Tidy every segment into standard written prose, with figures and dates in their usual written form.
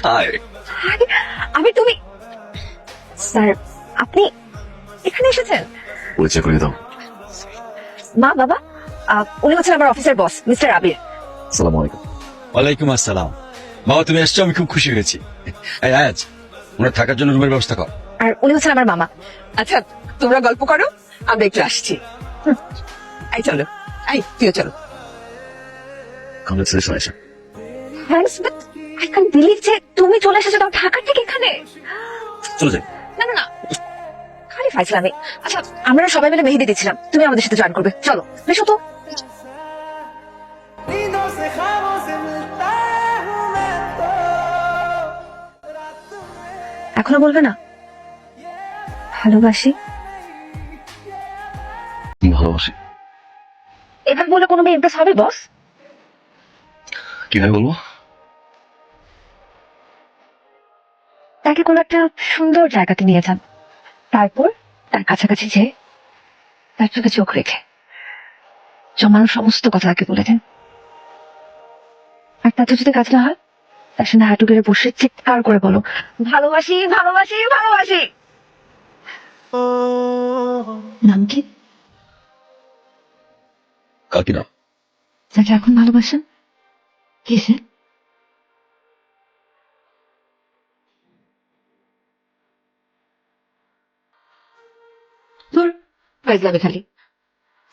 High. আরে, আমি তুমি স্যার, আপনি এখানে এসেছেন? পরিচয় করে দাও। মা বাবা, উনি হচ্ছেন আমার অফিসের বস মিস্টার আবির। আসসালামু আলাইকুম। ওয়ালাইকুম আসসালাম। বাবা তুমি এসছো, আমি খুব খুশি হয়েছি। এই আয়াজ, ওনার থাকার জন্য রুমের ব্যবস্থা কর। আর উনি হচ্ছেন আমার মামা। আচ্ছা তোমরা গল্প করো, আমরা একটু আসছি। এই চলো, এই তুইও চলো। Congratulation Ayesha. Thanks, but I can believe যে তুমি চলে এসেছো তাও ঢাকা থেকে এখানে। চলে যাই। না না না, খালি ফাইসলামি। আচ্ছা, আমরা সবাই মিলে মেহেদি দিচ্ছিলাম, তুমি আমাদের সাথে জয়েন করবে, চলো বেশো তো। এখনো বলবে না ভালোবাসি? ভালোবাসি। এভাবে বলে কোনো মেয়ে ইমপ্রেস হবে বস? কিভাবে বলবো? তাকে কোনো একটা সুন্দর জায়গাতে নিয়ে যান, তারপর তার কাছাকাছি যেয়ে তার চোখে চোখ রেখে জমানো সমস্ত কথা তাকে বলে দেন। আর তাতে যদি কাজ না হয়, তার সামনে হাঁটু গেড়ে বসে চিৎকার করে বলো, ভালোবাসি ভালোবাসি ভালোবাসি। নাম কি? কাকি না। যাকে এখন ভালোবাসেন কি সে? তোর ফাইজলামি খালি।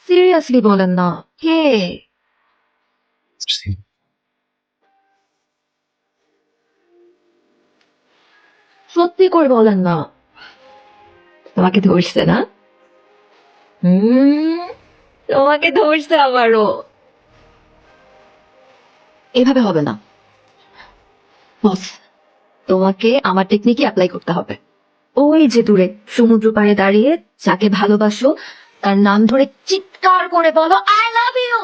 সিরিয়াসলি বলেন না, কে? সত্যি করে বলেন না। তোমাকে ধরছে না? তোমাকে ধরছে আবারও। এভাবে হবে না বস, তোমাকে আমার টেকনিকই অ্যাপ্লাই করতে হবে। ওই যে দূরে সমুদ্র পাড়ে দাঁড়িয়ে যাকে ভালোবাসো তার নাম ধরে চিৎকার করে বলো, আই লাভ ইউ।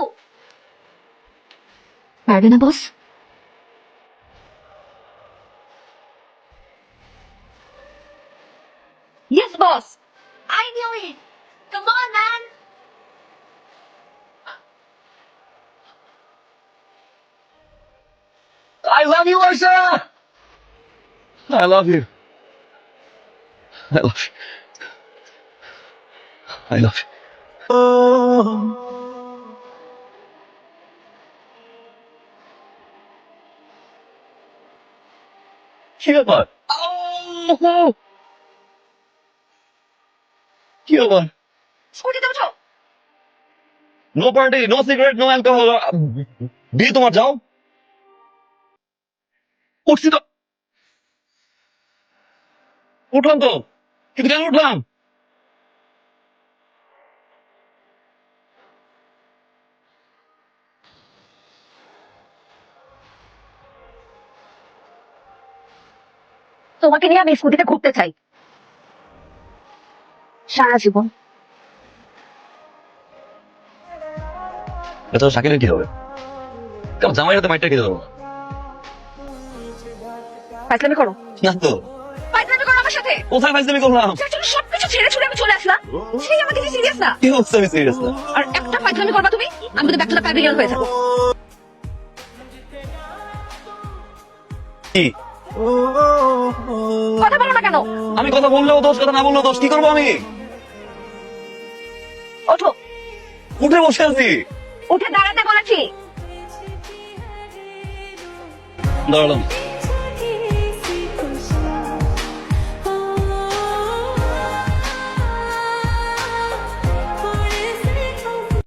পারবে না boss? Yes boss, I knew it, come on man. I love you, Aisha. I love you. I love you. I love you. কি ব্যাপার? কি ব্যাপার? স্কুটিতে ওঠো। No party, no cigarette, no alcohol. বিয়ে তোমার, যাও। উঠছি তো। উঠলাম তো, কিন্তু কেন উঠলাম? তোমাকে নিয়ে আমি স্কুটিতে ঘুরতে চাই সারা জীবন। এটা তো শাকিলের কি হবে? কেমন জামাইয়ের হাতে মাইটটা খেতে দেবো না। ফাইজলামি করো, না তো। ফাইজলামি করো আমার সাথে। কোথায় ফাইজলামি করলাম? যার জন্য সবকিছু ছেড়ে ছুড়ে আমি চলে আসলাম, সেই আমাকে কি সিরিয়াস না? কি হচ্ছে? আমি সিরিয়াস না। আর একটা ফাইজলামি করবা তুমি, আমি কিন্তু ব্যাক টু দ্য প্যাভিলিয়ন হয়ে যাবো। কি? কথা বলো না কেন? আমি কথা বললেও দোষ, কথা না বললেও দোষ। কি করবো আমি? ওঠো। উঠে বসে আছি। উঠে দাঁড়াতে বলেছি। দাঁড়ালাম।